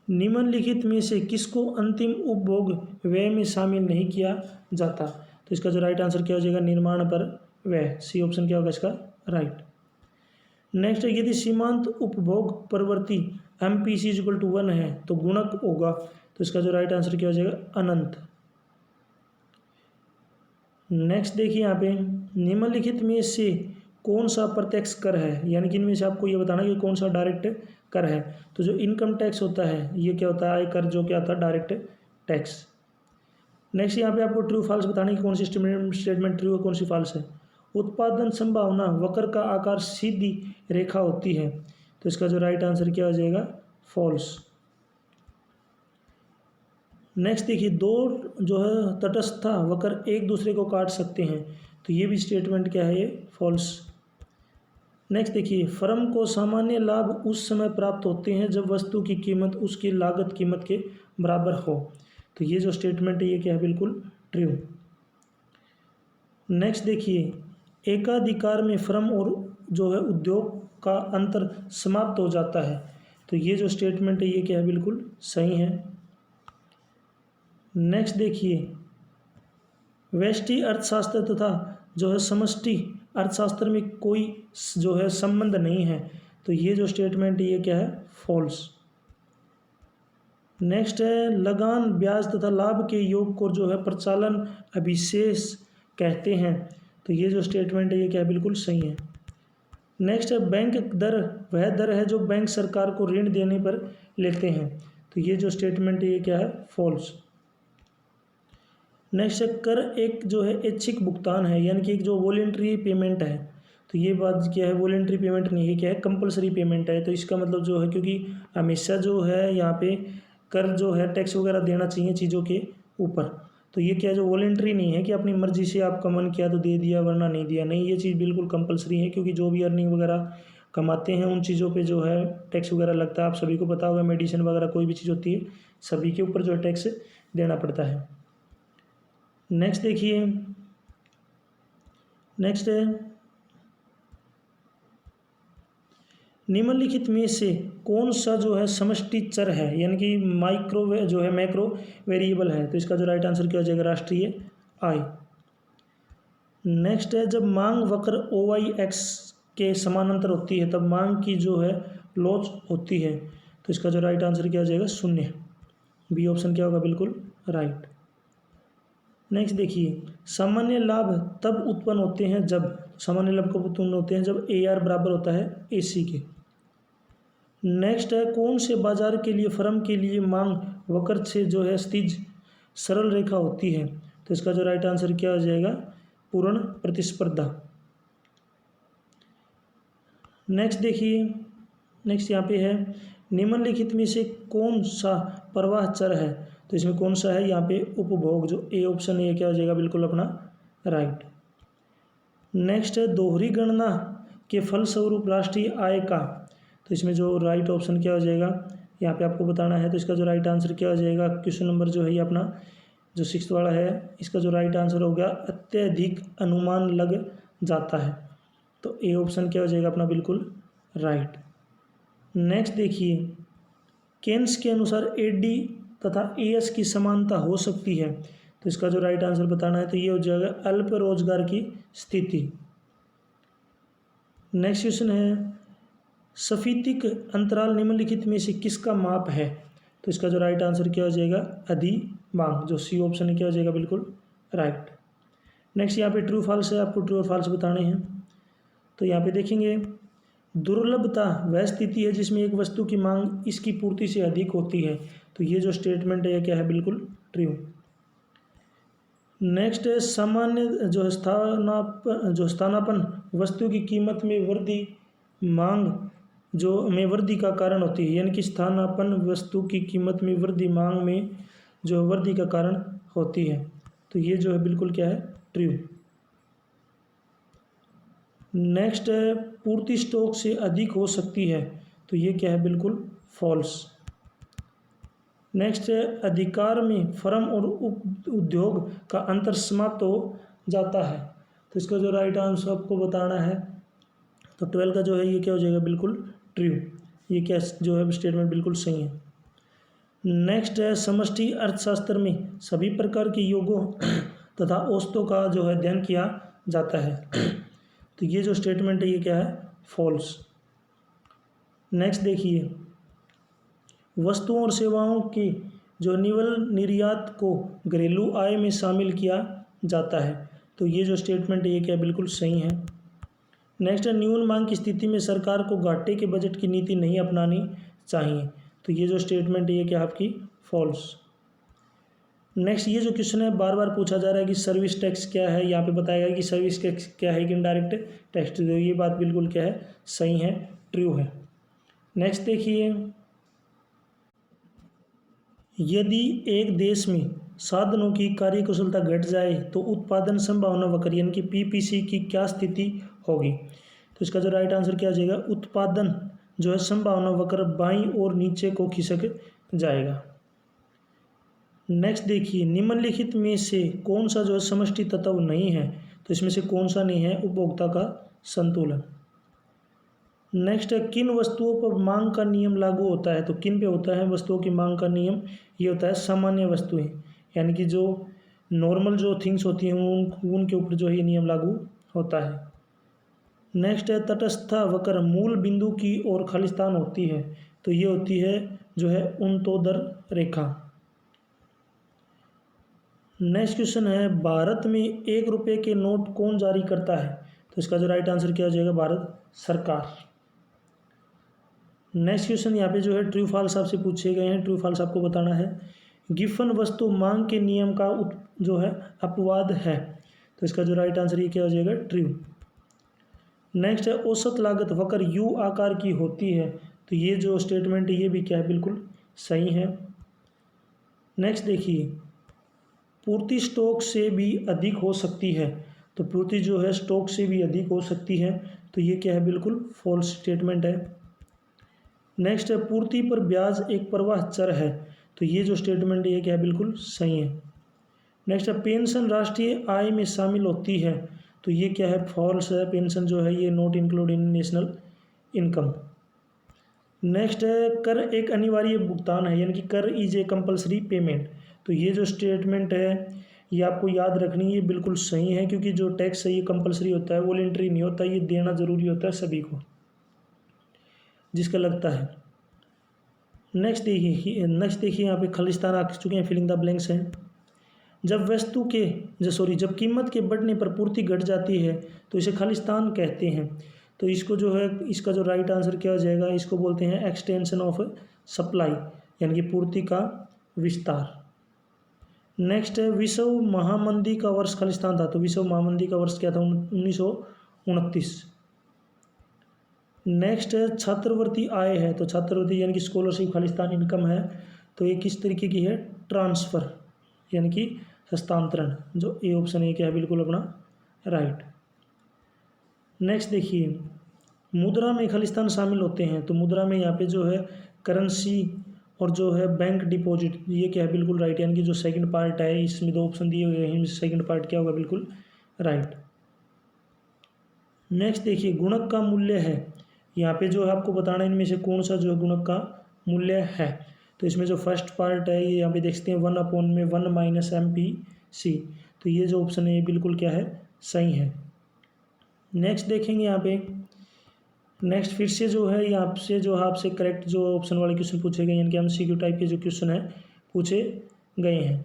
निम्नलिखित में से किसको अंतिम उपभोग व्यय में शामिल नहीं किया जाता। तो इसका जो राइट आंसर क्या हो जाएगा, निर्माण पर व्यय, सी ऑप्शन क्या होगा इसका राइट। नेक्स्ट है, यदि सीमांत उपभोग प्रवृत्ति MPC = 1 है तो गुणक होगा। तो इसका जो राइट आंसर क्या हो जाएगा, अनंत। नेक्स्ट देखिए यहाँ पे, निम्नलिखित में से कौन सा प्रत्यक्ष कर है, यानी कि इनमें से आपको ये बताना कि कौन सा डायरेक्ट कर है। तो जो इनकम टैक्स होता है ये क्या होता है, आयकर, जो क्या होता है डायरेक्ट टैक्स। नेक्स्ट यहाँ पे आपको ट्रू फॉल्स बताना कि कौन सी स्टेटमेंट ट्रू है, कौन सी फॉल्स है। उत्पादन संभावना वक्र का आकार सीधी रेखा होती है। तो इसका जो राइट आंसर क्या हो जाएगा, फॉल्स। नेक्स्ट देखिए, दो जो है तटस्था वक्र एक दूसरे को काट सकते हैं। तो ये भी स्टेटमेंट क्या है, ये फॉल्स। नेक्स्ट देखिए, फर्म को सामान्य लाभ उस समय प्राप्त होते हैं जब वस्तु की कीमत उसकी लागत कीमत के बराबर हो। तो ये जो स्टेटमेंट है ये क्या है, बिल्कुल ट्रू। नेक्स्ट देखिए, एकाधिकार में फर्म और जो है उद्योग का अंतर समाप्त हो जाता है। तो ये जो स्टेटमेंट है ये क्या है, बिल्कुल सही है। नेक्स्ट देखिए, व्यष्टि अर्थशास्त्र तथा जो है समष्टि अर्थशास्त्र में कोई जो है संबंध नहीं है। तो ये जो स्टेटमेंट है ये क्या है, फॉल्स। नेक्स्ट है, लगान ब्याज तथा लाभ के योग को जो है प्रचालन अभिशेष कहते हैं। तो ये जो स्टेटमेंट है ये क्या है, बिल्कुल सही है। नेक्स्ट है, बैंक दर वह दर है जो बैंक सरकार को ऋण देने पर लेते हैं। तो ये जो स्टेटमेंट है ये क्या है, फॉल्स। नेक्स्ट है, कर एक जो है ऐच्छिक भुगतान है, यानी कि एक जो वॉलेंट्री पेमेंट है। तो ये बात क्या है, वॉलेंट्री पेमेंट नहीं है, क्या है, कंपलसरी पेमेंट है। तो इसका मतलब जो है, क्योंकि हमेशा जो है यहाँ पे कर जो है टैक्स वगैरह देना चाहिए चीज़ों के ऊपर। तो ये क्या है, जो वॉलेंट्री नहीं है कि अपनी मर्जी से आपका मन किया तो दे दिया वरना नहीं दिया, नहीं, ये चीज़ बिल्कुल कंपलसरी है। क्योंकि जो भी अर्निंग वगैरह कमाते हैं उन चीज़ों पे जो है टैक्स वगैरह लगता है। आप सभी को पता होगा, मेडिसिन वगैरह कोई भी चीज़ होती है सभी के ऊपर जो है टैक्स देना पड़ता है। नेक्स्ट देखिए, नेक्स्ट है निम्नलिखित में से कौन सा जो है समष्टि चर है, यानी कि माइक्रो जो है मैक्रो वेरिएबल है। तो इसका जो राइट आंसर क्या हो जाएगा, राष्ट्रीय आय। नेक्स्ट है जब मांग वक्र OIX के समानांतर होती है तब मांग की जो है लॉस होती है। तो इसका जो राइट आंसर क्या हो जाएगा, 0। बी ऑप्शन क्या होगा, बिल्कुल राइट। नेक्स्ट देखिए, सामान्य लाभ तब उत्पन्न होते हैं जब, सामान्य लाभ कब उत्पन्न होते हैं, जब AR बराबर होता है AC के। नेक्स्ट है कौन से बाजार के लिए फर्म के लिए मांग वक्र से जो है क्षैतिज सरल रेखा होती है। तो इसका जो राइट आंसर क्या हो जाएगा, पूर्ण प्रतिस्पर्धा। नेक्स्ट देखिए, नेक्स्ट यहाँ पे है निम्नलिखित में से कौन सा प्रवाह चर है। तो इसमें कौन सा है, यहाँ पे उपभोग, जो ए ऑप्शन है, क्या हो जाएगा, बिल्कुल अपना राइट। नेक्स्ट है दोहरी गणना के फलस्वरूप राष्ट्रीय आय का। तो इसमें जो राइट ऑप्शन क्या हो जाएगा, यहाँ पे आपको बताना है। तो इसका जो राइट आंसर क्या हो जाएगा, क्वेश्चन नंबर जो है ये अपना जो 6 वाला है, इसका जो राइट आंसर हो गया अत्यधिक अनुमान लग जाता है। तो ए ऑप्शन क्या हो जाएगा अपना, बिल्कुल राइट। नेक्स्ट देखिए, केन्स के अनुसार AD तथा AS की समानता हो सकती है। तो इसका जो राइट आंसर बताना है, तो ये हो जाएगा अल्प रोजगार की स्थिति। नेक्स्ट क्वेश्चन है सफीतिक अंतराल निम्नलिखित में से किसका माप है। तो इसका जो राइट आंसर क्या हो जाएगा, अधिमांग, जो सी ऑप्शन है क्या हो जाएगा, बिल्कुल राइट। नेक्स्ट यहाँ पे ट्रू फॉल्स है, आपको ट्रू और फॉल्स बताने हैं। तो यहाँ पे देखेंगे दुर्लभता वह स्थिति है जिसमें एक वस्तु की मांग इसकी पूर्ति से अधिक होती है। तो ये जो स्टेटमेंट है ये क्या है, बिल्कुल ट्रू। नेक्स्ट है सामान्य जो स्थानापन्न वस्तु की कीमत में वृद्धि मांग जो में वृद्धि का कारण होती है, यानी कि स्थानापन्न वस्तु की कीमत में वृद्धि मांग में जो वृद्धि का कारण होती है। तो ये जो है बिल्कुल क्या है, ट्रू। नेक्स्ट है पूर्ति स्टॉक से अधिक हो सकती है। तो ये क्या है, बिल्कुल फॉल्स। नेक्स्ट है अधिकार में फर्म और उद्योग का अंतर समाप्त हो जाता है। तो इसका जो राइट आंसर आपको बताना है। तो 12 का जो है ये क्या हो जाएगा, बिल्कुल ट्रू। ये क्या जो है स्टेटमेंट बिल्कुल सही है। नेक्स्ट है समष्टि अर्थशास्त्र में सभी प्रकार के योगों तथा औसतों का जो है अध्ययन किया जाता है। तो ये जो स्टेटमेंट है ये क्या है, फॉल्स। नेक्स्ट देखिए वस्तुओं और सेवाओं की जो निवल निर्यात को घरेलू आय में शामिल किया जाता है। तो ये जो स्टेटमेंट है ये क्या बिल्कुल सही है। नेक्स्ट है न्यून मांग की स्थिति में सरकार को घाटे के बजट की नीति नहीं अपनानी चाहिए। तो ये जो स्टेटमेंट है ये क्या आपकी फॉल्स। नेक्स्ट ये जो क्वेश्चन है बार बार पूछा जा रहा है कि सर्विस टैक्स क्या है, यहाँ पे बताएगा कि सर्विस टैक्स क्या है कि इनडायरेक्ट टैक्स। तो ये बात बिल्कुल क्या है, सही है, ट्रू है। नेक्स्ट देखिए यदि एक देश में साधनों की कार्यकुशलता घट जाए तो उत्पादन संभावना वक्र यानी कि PPC की क्या स्थिति होगी। तो इसका जो राइट आंसर क्या आ जाएगा, उत्पादन जो है संभावना वक्र बाईं और नीचे को खिसक जाएगा। नेक्स्ट देखिए निम्नलिखित में से कौन सा जो है समष्टि तत्व नहीं है। तो इसमें से कौन सा नहीं है, उपभोक्ता का संतुलन। नेक्स्ट है किन वस्तुओं पर मांग का नियम लागू होता है। तो किन पे होता है वस्तुओं की मांग का नियम, ये होता है सामान्य वस्तुएं, यानी कि जो नॉर्मल जो थिंग्स होती हैं उनके ऊपर जो है ये नियम लागू होता है। नेक्स्ट है तटस्थ वक्र मूल बिंदु की ओर खालिस्तान होती है। तो ये होती है जो है उन्तोदर रेखा। नेक्स्ट क्वेश्चन है भारत में 1 रुपये के नोट कौन जारी करता है। तो इसका जो राइट आंसर क्या हो जाएगा, भारत सरकार। नेक्स्ट क्वेश्चन यहाँ पे जो है ट्रू फॉल्स आपसे पूछे गए हैं, ट्रू फॉल्स आपको बताना है। गिफन वस्तु मांग के नियम का जो है अपवाद है। तो इसका जो राइट आंसर ये क्या हो जाएगा, ट्रू। नेक्स्ट है औसत लागत वक्र यू आकार की होती है, तो ये जो स्टेटमेंट है ये भी क्या है, बिल्कुल सही है। नेक्स्ट देखिए, पूर्ति स्टॉक से भी अधिक हो सकती है, तो पूर्ति जो है स्टॉक से भी अधिक हो सकती है, तो ये क्या है, बिल्कुल फॉल्स स्टेटमेंट है। नेक्स्ट है पूर्ति पर ब्याज एक प्रवाह चर है, तो ये जो स्टेटमेंट है ये क्या है, बिल्कुल सही है। नेक्स्ट है पेंशन राष्ट्रीय आय में शामिल होती है, तो ये क्या है, फॉल्स है। पेंशन जो है ये not include in national income. Next है कर एक अनिवार्य भुगतान है, यानी कि कर इज ए कंपलसरी पेमेंट, तो ये जो स्टेटमेंट है ये आपको याद रखनी है, ये बिल्कुल सही है, क्योंकि जो टैक्स है ये कंपलसरी होता है, वॉलंटरी नहीं होता, ये देना ज़रूरी होता है सभी को जिसका लगता है। नेक्स्ट देखिए यहाँ पे खालिस्तान आ चुके हैं, फिलिंग द ब्लैंक्स हैं। जब कीमत के बढ़ने पर पूर्ति घट जाती है तो इसे खालिस्तान कहते हैं, तो इसको जो है इसका जो राइट आंसर क्या हो जाएगा, इसको बोलते हैं एक्सटेंशन ऑफ सप्लाई, यानी कि पूर्ति का विस्तार। नेक्स्ट है विश्व महामंदी का वर्ष खालिस्तान था, तो विश्व महामंदी का वर्ष क्या था, 1929। नेक्स्ट है छात्रवृत्ति आय है, तो छात्रवृत्ति यानी कि स्कॉलरशिप खालिस्तान इनकम है, तो ये किस तरीके की है, ट्रांसफ़र यानी कि हस्तांतरण, जो ए ऑप्शन है क्या है, बिल्कुल अपना राइट। नेक्स्ट देखिए, मुद्रा में खालिस्तान शामिल होते हैं, तो मुद्रा में यहाँ पे जो है करेंसी और जो है बैंक डिपॉजिट, ये क्या है, बिल्कुल राइट, यानी कि जो सेकंड पार्ट है इसमें दो ऑप्शन दिए हुए हैं, सेकंड पार्ट क्या होगा, बिल्कुल राइट। नेक्स्ट देखिए, गुणक का मूल्य है, यहाँ पे जो है आपको बताना है इनमें से कौन सा जो है गुणक का मूल्य है, तो इसमें जो फर्स्ट पार्ट है ये यहाँ पे देख सकते हैं 1/1 - MPC, तो ये जो ऑप्शन है ये बिल्कुल क्या है, सही है। नेक्स्ट देखेंगे यहाँ पे, नेक्स्ट फिर से जो है यहाँ से जो है आपसे करेक्ट जो ऑप्शन वाले क्वेश्चन पूछे गए, यानी कि MCQ टाइप के जो क्वेश्चन है पूछे गए हैं।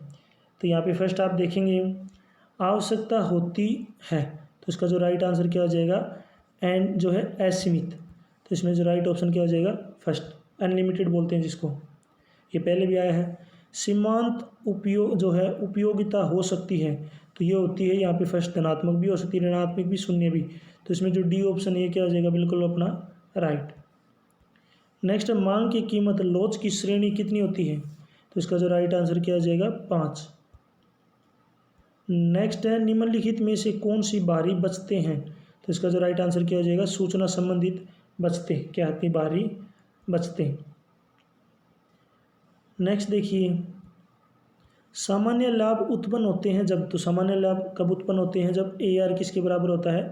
तो यहाँ पे फर्स्ट आप देखेंगे आवश्यकता होती है, तो इसका जो राइट आंसर क्या हो जाएगा, एंड जो है असीमित, तो इसमें जो राइट ऑप्शन क्या हो जाएगा, फर्स्ट, अनलिमिटेड बोलते हैं जिसको, ये पहले भी आया है। सीमांत उपयोग जो है उपयोगिता हो सकती है, तो ये होती है यहाँ पे फर्स्ट धनात्मक भी हो सकती है, ऋणात्मक भी, शून्य भी, तो इसमें जो डी ऑप्शन है ये क्या हो जाएगा, बिल्कुल अपना राइट। नेक्स्ट मांग की कीमत लॉज की श्रेणी कितनी होती है, तो इसका जो राइट आंसर क्या हो जाएगा, 5। नेक्स्ट है निम्नलिखित में से कौन सी बाहरी बचते हैं, तो इसका जो राइट आंसर क्या हो जाएगा, सूचना संबंधित बचते, क्या आती बाहरी बचते। नेक्स्ट देखिए, सामान्य लाभ उत्पन्न होते हैं जब, तो सामान्य लाभ कब उत्पन्न होते हैं, जब AR किसके बराबर होता है,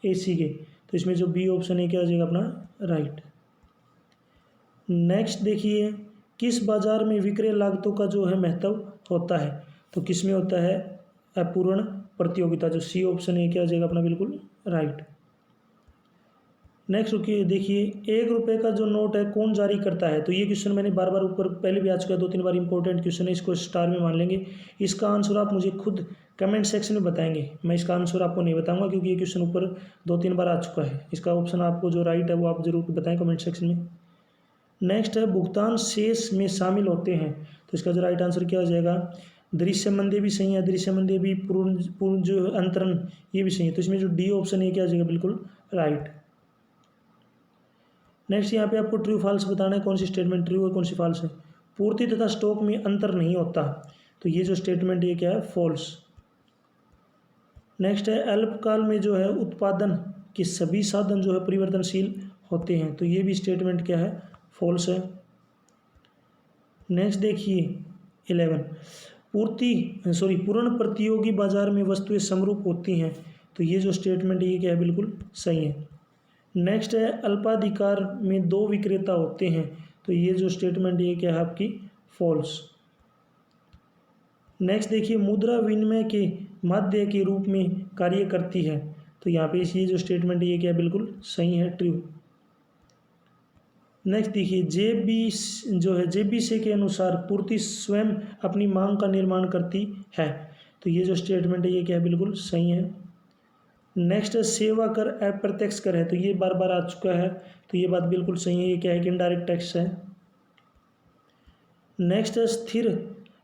AC के, तो इसमें जो बी ऑप्शन है क्या हो जाएगा, अपना राइट। नेक्स्ट देखिए, किस बाजार में विक्रय लागतों का जो है महत्व होता है, तो किस में होता है, अपूर्ण प्रतियोगिता, जो सी ऑप्शन है क्या हो जाएगा, अपना बिल्कुल राइट। नेक्स्ट रुकिए, देखिए 1 रुपये का जो नोट है कौन जारी करता है, तो ये क्वेश्चन मैंने बार बार ऊपर पहले भी आ चुका है, 2-3 बार इंपॉर्टेंट क्वेश्चन है, इसको स्टार में मान लेंगे। इसका आंसर आप मुझे खुद कमेंट सेक्शन में बताएंगे, मैं इसका आंसर आपको नहीं बताऊंगा क्योंकि ये क्वेश्चन ऊपर 2-3 बार आ चुका है। इसका ऑप्शन आपको जो राइट है वो आप जरूर बताएं कमेंट सेक्शन में। नेक्स्ट है भुगतान शेष में शामिल होते हैं, तो इसका जो राइट आंसर क्या हो जाएगा, दृश्यमंदे भी सही है, दृश्यमंदे भी, पूर्ण जो अंतरण ये भी सही है, तो इसमें जो डी ऑप्शन है क्या हो जाएगा, बिल्कुल राइट। नेक्स्ट यहाँ पे आपको ट्रू फॉल्स बताना है, कौन सी स्टेटमेंट ट्रू है कौन सी फॉल्स है। पूर्ति तथा स्टॉक में अंतर नहीं होता, तो ये जो स्टेटमेंट ये क्या है, फॉल्स। नेक्स्ट है अल्पकाल में जो है उत्पादन के सभी साधन जो है परिवर्तनशील होते हैं, तो ये भी स्टेटमेंट क्या है, फॉल्स है। नेक्स्ट देखिए 11, पूर्ण प्रतियोगी बाजार में वस्तुएं समरूप होती हैं, तो ये जो स्टेटमेंट ये क्या है, बिल्कुल सही है। नेक्स्ट है अल्पाधिकार में 2 विक्रेता होते हैं, तो ये जो स्टेटमेंट ये क्या है, आपकी फॉल्स। नेक्स्ट देखिए मुद्रा विनिमय के माध्य के रूप में कार्य करती है, तो यहाँ पे ये जो स्टेटमेंट ये क्या है, बिल्कुल सही है, ट्रू। नेक्स्ट देखिए JBC के अनुसार पूर्ति स्वयं अपनी मांग का निर्माण करती है, तो ये जो स्टेटमेंट है ये क्या है, बिल्कुल सही है। नेक्स्ट सेवा कर अप्रत्यक्ष कर है, तो ये बार बार आ चुका है, तो ये बात बिल्कुल सही है, ये क्या है कि इनडायरेक्ट टैक्स है। नेक्स्ट स्थिर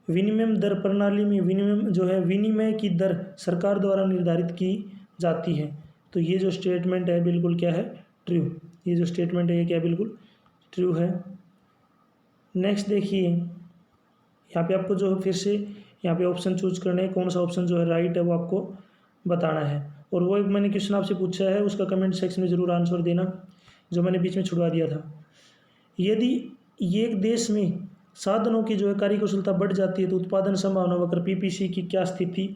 विनिमय दर प्रणाली में विनिमय की दर सरकार द्वारा निर्धारित की जाती है, तो ये जो स्टेटमेंट है बिल्कुल क्या है, ट्रू। ये जो स्टेटमेंट है ये क्या बिल्कुल ट्रू है। नेक्स्ट देखिए, यहाँ पे आपको जो फिर से यहाँ पे ऑप्शन चूज करने हैं, कौन सा ऑप्शन जो है राइट है वो आपको बताना है। और वो एक मैंने क्वेश्चन आपसे पूछा है, उसका कमेंट सेक्शन में ज़रूर आंसर देना, जो मैंने बीच में छुड़वा दिया था। यदि ये एक देश में साधनों की जो है कार्यकुशलता बढ़ जाती है तो उत्पादन संभावना वक्र पीपीसी की क्या स्थिति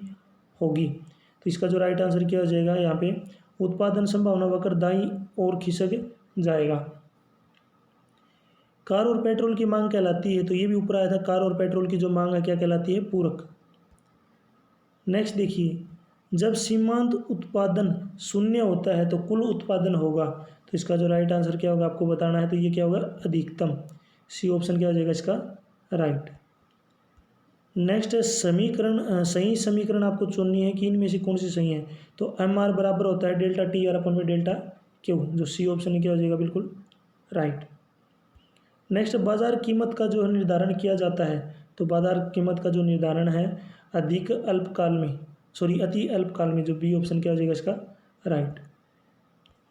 होगी। तो इसका जो राइट आंसर क्या हो जाएगा, यहाँ पे उत्पादन संभावना वक्र दाईं ओर खिसक जाएगा। कार और पेट्रोल की मांग कहलाती है, तो ये भी ऊपर आया था, कार और पेट्रोल की जो मांग है क्या कहलाती है, पूरक। नेक्स्ट देखिए, जब सीमांत उत्पादन शून्य होता है तो कुल उत्पादन होगा। तो इसका जो राइट आंसर क्या होगा आपको बताना है, तो ये क्या होगा, अधिकतम। सी ऑप्शन क्या हो जाएगा इसका राइट। नेक्स्ट है समीकरण, सही समीकरण आपको चुननी है कि इनमें से कौन सी सही है। तो एम आर बराबर होता है डेल्टा टी आर अपन में डेल्टा क्यू, जो सी ऑप्शन क्या हो जाएगा बिल्कुल राइट। नेक्स्ट, बाजार कीमत का जो निर्धारण किया जाता है, तो बाजार कीमत का जो निर्धारण है अति अल्पकाल में, जो बी ऑप्शन क्या हो जाएगा इसका राइट।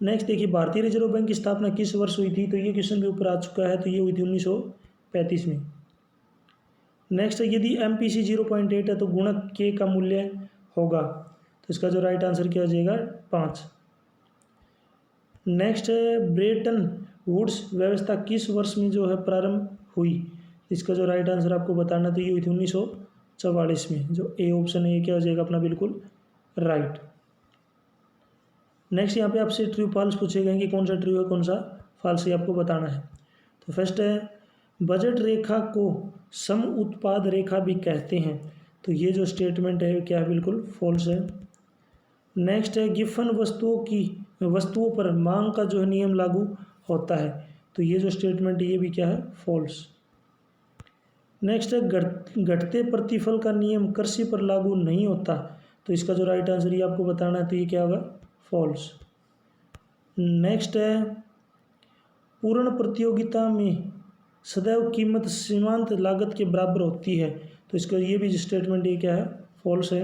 नेक्स्ट देखिए, भारतीय रिजर्व बैंक की स्थापना किस वर्ष हुई थी। तो ये क्वेश्चन भी ऊपर आ चुका है, तो ये हुई थी 1935 में। नेक्स्ट, यदि MPC 0.8 है तो गुणक के का मूल्य होगा। तो इसका जो राइट आंसर क्या हो जाएगा 5। नेक्स्ट है, ब्रेटन वुड्स व्यवस्था किस वर्ष में जो है प्रारंभ हुई। इसका जो राइट आंसर आपको बताना, तो ये हुई थी 1944 में, जो ए ऑप्शन है ये क्या हो जाएगा अपना बिल्कुल राइट। नेक्स्ट यहाँ पे आपसे ट्रू फॉल्स पूछे गए कि कौन सा ट्रू है कौन सा फॉल्स, ये आपको बताना है। तो फर्स्ट है, बजट रेखा को सम उत्पाद रेखा भी कहते हैं। तो ये जो स्टेटमेंट है क्या है बिल्कुल फॉल्स है। नेक्स्ट है, गिफन वस्तुओं पर मांग का जो है नियम लागू होता है। तो ये जो स्टेटमेंट है ये भी क्या है फॉल्स। नेक्स्ट है, घटते प्रतिफल का नियम कृषि पर लागू नहीं होता। तो इसका जो राइट आंसर ये आपको बताना है, तो ये क्या होगा फॉल्स। नेक्स्ट है, पूर्ण प्रतियोगिता में सदैव कीमत सीमांत लागत के बराबर होती है। तो इसका ये भी स्टेटमेंट ये क्या है फॉल्स है।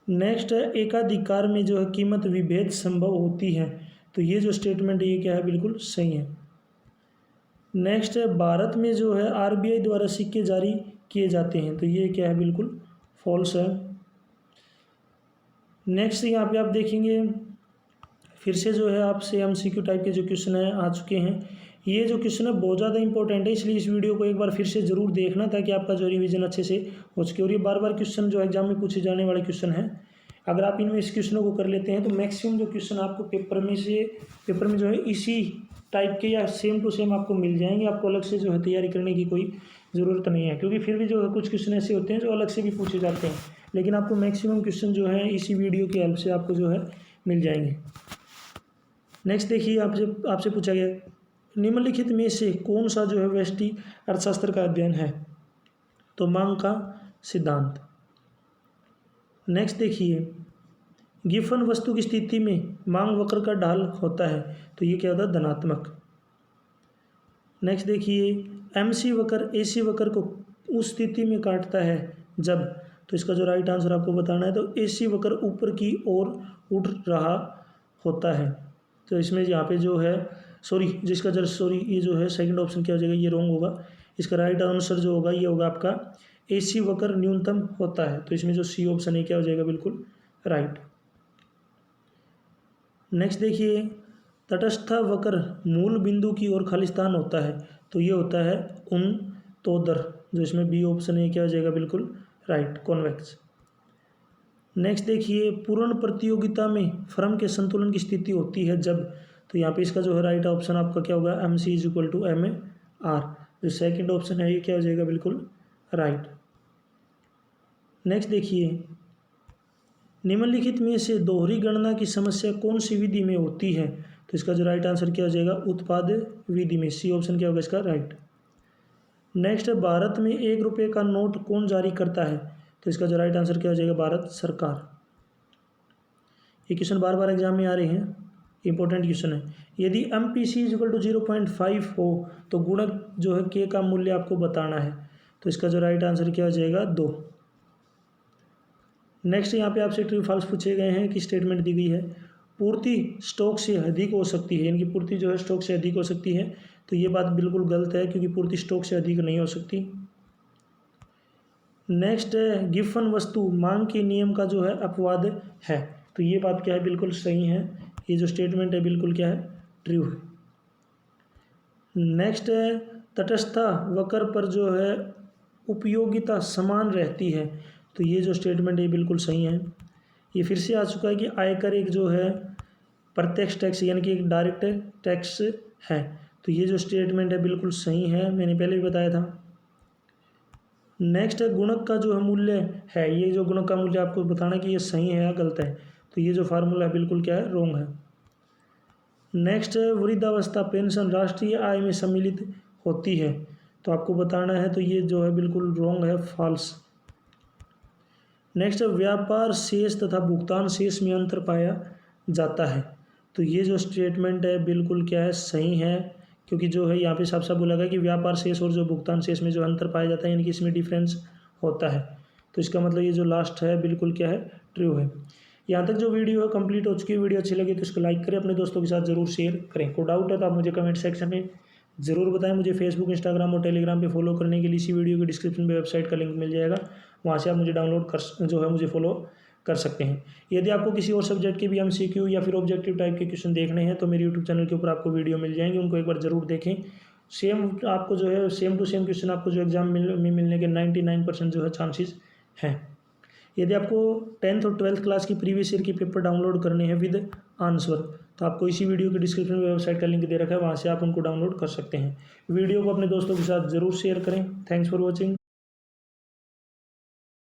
नेक्स्ट है, एकाधिकार में जो है कीमत विभेद संभव होती है। तो ये जो स्टेटमेंट है ये क्या है बिल्कुल सही है। नेक्स्ट है, भारत में जो है RBI द्वारा सिक्के जारी किए जाते हैं। तो ये क्या है बिल्कुल फॉल्स है। नेक्स्ट यहाँ पे आप देखेंगे फिर से जो है आपसे MCQ टाइप के जो क्वेश्चन है आ चुके हैं। ये जो क्वेश्चन है बहुत ज़्यादा इंपॉर्टेंट है, इसलिए इस वीडियो को एक बार फिर से ज़रूर देखना ताकि आपका जो रिवीजन अच्छे से हो सके। और ये बार बार क्वेश्चन जो एग्जाम में पूछे जाने वाले क्वेश्चन है, अगर आप इनमें इस क्वेश्चनों को कर लेते हैं तो मैक्सिमम जो क्वेश्चन आपको पेपर में जो है इसी टाइप के या सेम टू सेम आपको मिल जाएंगे। आपको अलग से जो है तैयारी करने की कोई ज़रूरत नहीं है, क्योंकि फिर भी जो है कुछ क्वेश्चन ऐसे होते हैं जो अलग से भी पूछे जाते हैं, लेकिन आपको मैक्सिमम क्वेश्चन जो है इसी वीडियो की हेल्प से आपको जो है मिल जाएंगे। नेक्स्ट देखिए, आपसे पूछा गया निम्नलिखित में से कौन सा जो है व्यष्टि अर्थशास्त्र का अध्ययन है। तो मांग का सिद्धांत। नेक्स्ट देखिए, गिफन वस्तु की स्थिति में मांग वक्र का ढाल होता है। तो ये क्या होता है धनात्मक। नेक्स्ट देखिए, MC वक्र AC वक्र को उस स्थिति में काटता है जब। तो इसका जो राइट आंसर आपको बताना है, तो AC वक्र ऊपर की ओर उठ रहा होता है। तो इसमें यहाँ पे जो है ये जो है सेकंड ऑप्शन क्या हो जाएगा, ये रॉन्ग होगा। इसका राइट आंसर जो होगा ये होगा आपका AC वक्र न्यूनतम होता है। तो इसमें जो C ऑप्शन है क्या हो जाएगा बिल्कुल राइट। नेक्स्ट देखिए, तटस्थ वक्र मूल बिंदु की ओर खालिस्तान होता है। तो ये होता है उनतोदर, जो इसमें B ऑप्शन है क्या हो जाएगा बिल्कुल राइट कॉन्वेक्स। नेक्स्ट देखिए, पूर्ण प्रतियोगिता में फर्म के संतुलन की स्थिति होती है जब। तो यहाँ पे इसका जो है राइट ऑप्शन आपका क्या होगा MC = MAR, जो सेकंड ऑप्शन है ये क्या हो जाएगा बिल्कुल राइट। नेक्स्ट देखिए, निम्नलिखित में से दोहरी गणना की समस्या कौन सी विधि में होती है। तो इसका जो राइट आंसर क्या हो जाएगा उत्पाद विधि में, C ऑप्शन क्या होगा इसका राइट। नेक्स्ट, भारत में 1 रुपये का नोट कौन जारी करता है। तो इसका जो राइट आंसर क्या हो जाएगा भारत सरकार। ये क्वेश्चन बार बार एग्जाम में आ रहे हैं, इंपॉर्टेंट क्वेश्चन है। यदि MPC = 0.5 हो तो गुणक जो है K का मूल्य आपको बताना है। तो इसका जो राइट आंसर क्या हो जाएगा 2। नेक्स्ट यहाँ पे आपसे ट्रू फॉल्स पूछे गए हैं कि स्टेटमेंट दी गई है पूर्ति स्टॉक से अधिक हो सकती है, इनकी पूर्ति जो है स्टॉक से अधिक हो सकती है, तो ये बात बिल्कुल गलत है क्योंकि पूर्ति स्टॉक से अधिक नहीं हो सकती। नेक्स्ट है गिफन वस्तु मांग के नियम का जो है अपवाद है, तो ये बात क्या है, बिल्कुल सही है, ये जो स्टेटमेंट है बिल्कुल क्या है, ट्रू है। नेक्स्ट है तटस्थता वक्र पर जो है उपयोगिता समान रहती है, तो ये जो स्टेटमेंट है बिल्कुल सही है। ये फिर से आ चुका है कि आयकर एक जो है प्रत्यक्ष टैक्स यानी कि एक डायरेक्ट टैक्स है, तो ये जो स्टेटमेंट है बिल्कुल सही है, मैंने पहले भी बताया था। नेक्स्ट है गुणक का जो है मूल्य है, ये जो गुणक का मूल्य आपको बताना है कि ये सही है या गलत है, तो ये जो फार्मूला है बिल्कुल क्या है, रॉन्ग है। नेक्स्ट है वृद्धावस्था पेंशन राष्ट्रीय आय में सम्मिलित होती है, तो आपको बताना है, तो ये जो है बिल्कुल रॉन्ग है, फॉल्स। नेक्स्ट है व्यापार शेष तथा भुगतान शेष में अंतर पाया जाता है, तो ये जो स्टेटमेंट है बिल्कुल क्या है, सही है, क्योंकि जो है यहाँ पे साफ साफ बोला गया कि व्यापार शेष और जो भुगतान शेष में जो अंतर पाया जाता है यानी कि इसमें डिफरेंस होता है, तो इसका मतलब ये जो लास्ट है बिल्कुल क्या है, ट्रू है। यहाँ तक जो वीडियो है कंप्लीट हो चुकी है। वीडियो अच्छी लगी तो इसको लाइक करें, अपने दोस्तों के साथ जरूर शेयर करें। कोई डाउट है तो आप मुझे कमेंट सेक्शन में ज़रूर बताएं। मुझे फेसबुक, इंस्टाग्राम और टेलीग्राम पे फॉलो करने के लिए इसी वीडियो के डिस्क्रिप्शन में वेबसाइट का लिंक मिल जाएगा, वहाँ से आप मुझे डाउनलोड कर जो है मुझे फॉलो कर सकते हैं। यदि आपको किसी और सब्जेक्ट के भी MCQ या फिर ऑब्जेक्टिव टाइप के क्वेश्चन देखने हैं तो मेरे यूट्यूब चैनल के ऊपर आपको वीडियो मिल जाएंगे, उनको एक बार ज़रूर देखें। सेम आपको जो है सेम टू सेम क्वेश्चन आपको जो एग्जाम में मिलने के 99% जो है चांसेस हैं। यदि आपको 10th और 12th क्लास की प्रीवियस ईयर की पेपर डाउनलोड करने हैं विद आंसर, तो आपको इसी वीडियो के डिस्क्रिप्शन में वेबसाइट का लिंक दे रखा है, वहाँ से आप उनको डाउनलोड कर सकते हैं। वीडियो को अपने दोस्तों के साथ ज़रूर शेयर करें। Thanks for watching.